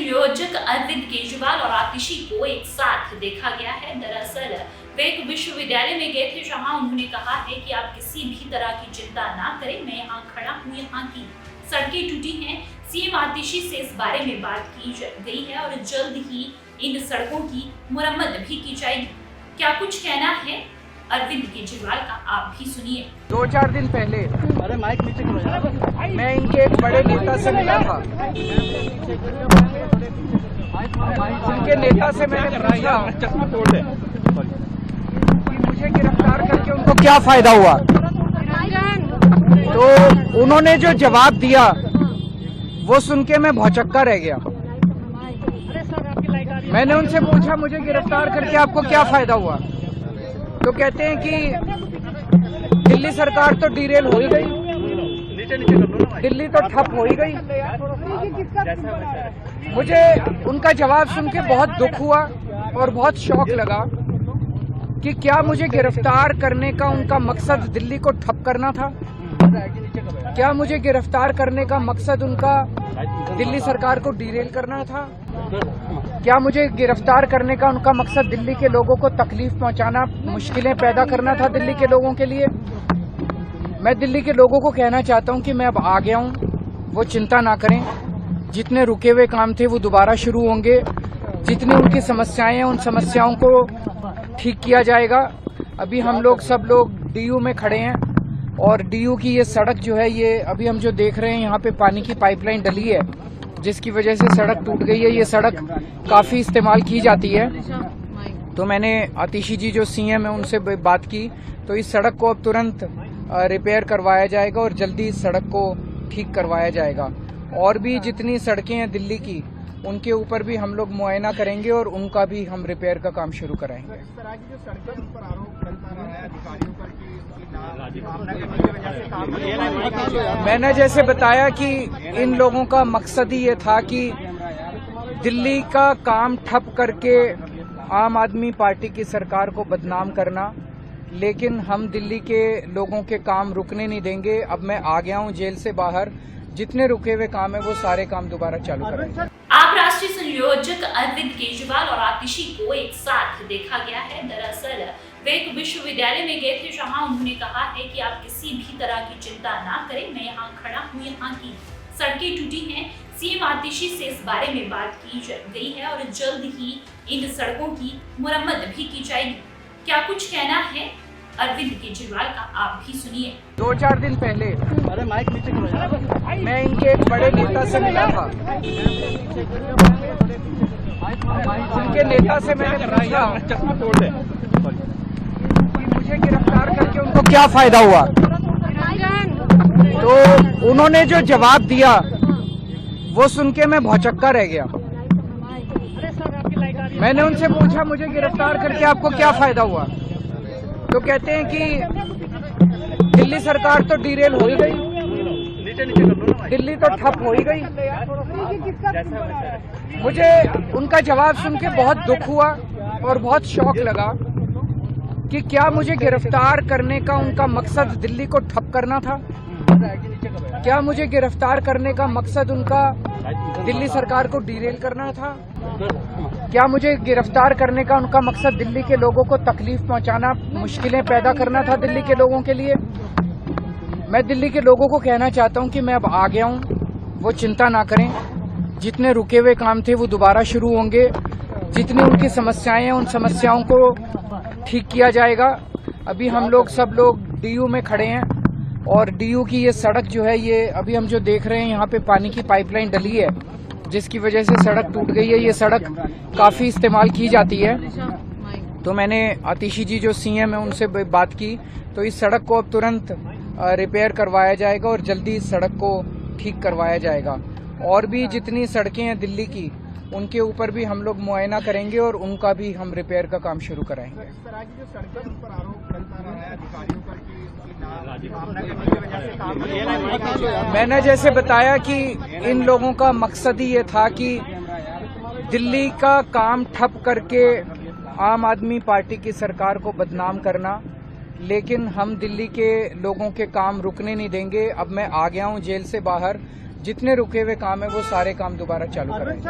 संयोजक अरविंद केजरीवाल और आतिशी को एक साथ देखा गया है। दरअसल वे एक विश्वविद्यालय में गए थे जहां उन्होंने कहा है कि आप किसी भी तरह की चिंता ना करें, मैं यहाँ खड़ा हूँ, यहाँ की सड़कें टूटी हैं। सीएम आतिशी से इस बारे में बात की गई है और जल्द ही इन सड़कों की मुरम्मत भी की जाएगी। क्या कुछ कहना है अरविंद केजरीवाल का, आप भी सुनिए। 2-4 दिन पहले मैं इनके एक बड़े नेता से मिला था। उनके नेता से मैंने पूछा कि मुझे गिरफ्तार करके उनको क्या फायदा हुआ, तो उन्होंने जो जवाब दिया वो सुन के मैं भौचक्का रह गया। मैंने उनसे पूछा मुझे गिरफ्तार करके आपको क्या फायदा हुआ, तो कहते हैं कि दिल्ली सरकार तो डिरेल हो ही गई, दिल्ली तो ठप हो ही गई। मुझे उनका जवाब सुन के बहुत दुख हुआ और बहुत शौक लगा कि क्या मुझे गिरफ्तार करने का उनका मकसद दिल्ली को ठप करना था? क्या मुझे गिरफ्तार करने का मकसद उनका दिल्ली सरकार को डिरेल करना था? क्या मुझे गिरफ्तार करने का उनका मकसद दिल्ली के लोगों को तकलीफ पहुंचाना, मुश्किलें पैदा करना था दिल्ली के लोगों के लिए? मैं दिल्ली के लोगों को कहना चाहता हूं कि मैं अब आ गया हूं, वो चिंता ना करें। जितने रुके हुए काम थे वो दोबारा शुरू होंगे। जितनी उनकी समस्याएं हैं उन समस्याओं को ठीक किया जाएगा। अभी हम लोग सब लोग डीयू में खड़े हैं और डीयू की ये सड़क जो है, ये अभी हम जो देख रहे हैं यहाँ पे पानी की पाइपलाइन डली है जिसकी वजह से सड़क टूट गई है। ये सड़क काफी इस्तेमाल की जाती है। तो मैंने आतिशी जी जो सीएम है उनसे बात की, तो इस सड़क को अब तुरंत रिपेयर करवाया जाएगा और जल्दी इस सड़क को ठीक करवाया जाएगा। और भी जितनी सड़कें हैं दिल्ली की उनके ऊपर भी हम लोग मुआयना करेंगे और उनका भी हम रिपेयर का काम शुरू कराएंगे। मैंने जैसे बताया कि इन लोगों का मकसद ही ये था कि दिल्ली का काम ठप करके आम आदमी पार्टी की सरकार को बदनाम करना, लेकिन हम दिल्ली के लोगों के काम रुकने नहीं देंगे। अब मैं आ गया हूं जेल से बाहर, जितने रुके हुए काम है वो सारे काम दोबारा चालू करेंगे। आप राष्ट्रीय संयोजक अरविंद केजरीवाल और आतिशी को एक साथ देखा गया है। दरअसल वे एक विश्वविद्यालय में गए थे जहां उन्होंने कहा है कि आप किसी भी तरह की चिंता ना करें, मैं यहाँ खड़ा हूँ, यहाँ की सड़कें टूटी हैं। सीएम आतिशी से इस बारे में बात की गई है और जल्द ही इन सड़कों की मुरम्मत भी की जाएगी। क्या कुछ कहना है अरविंद केजरीवाल का, आप भी सुनिए। 2-4 दिन पहले मैं इनके एक बड़े नेता से मिला था। उनके नेता से मैंने पूछा कि मुझे गिरफ्तार करके उनको क्या फायदा हुआ, तो उन्होंने जो जवाब दिया वो सुन के मैं भौचक्का रह गया। मैंने उनसे पूछा मुझे गिरफ्तार करके आपको क्या फायदा हुआ, तो कहते हैं कि दिल्ली सरकार तो डिरेल हो ही गई, दिल्ली तो ठप हो ही गई। मुझे उनका जवाब सुन के बहुत दुख हुआ और बहुत शौक लगा कि क्या मुझे गिरफ्तार करने का उनका मकसद दिल्ली को ठप करना था? क्या मुझे गिरफ्तार करने का मकसद उनका दिल्ली सरकार को डिरेल करना था? क्या मुझे गिरफ्तार करने का उनका मकसद दिल्ली के लोगों को तकलीफ पहुंचाना, मुश्किलें पैदा करना था दिल्ली के लोगों के लिए? मैं दिल्ली के लोगों को कहना चाहता हूं कि मैं अब आ गया हूं, वो चिंता ना करें। जितने रुके हुए काम थे वो दोबारा शुरू होंगे। जितनी उनकी समस्याएं हैं उन समस्याओं को ठीक किया जाएगा। अभी हम लोग सब लोग डीयू में खड़े हैं और डीयू की ये सड़क जो है, ये अभी हम जो देख रहे हैं यहाँ पे पानी की पाइपलाइन डली है जिसकी वजह से सड़क टूट गई है। ये सड़क काफी इस्तेमाल की जाती है। तो मैंने आतिशी जी जो सीएम है उनसे बात की, तो इस सड़क को अब तुरंत रिपेयर करवाया जाएगा और जल्दी इस सड़क को ठीक करवाया जाएगा। और भी जितनी सड़कें हैं दिल्ली की उनके ऊपर भी हम लोग मुआयना करेंगे और उनका भी हम रिपेयर का काम शुरू कराएंगे। मैंने जैसे बताया कि इन लोगों का मकसद ही ये था कि दिल्ली का काम ठप करके आम आदमी पार्टी की सरकार को बदनाम करना, लेकिन हम दिल्ली के लोगों के काम रुकने नहीं देंगे। अब मैं आ गया हूं जेल से बाहर, जितने रुके हुए काम है वो सारे काम दोबारा चालू करेंगे।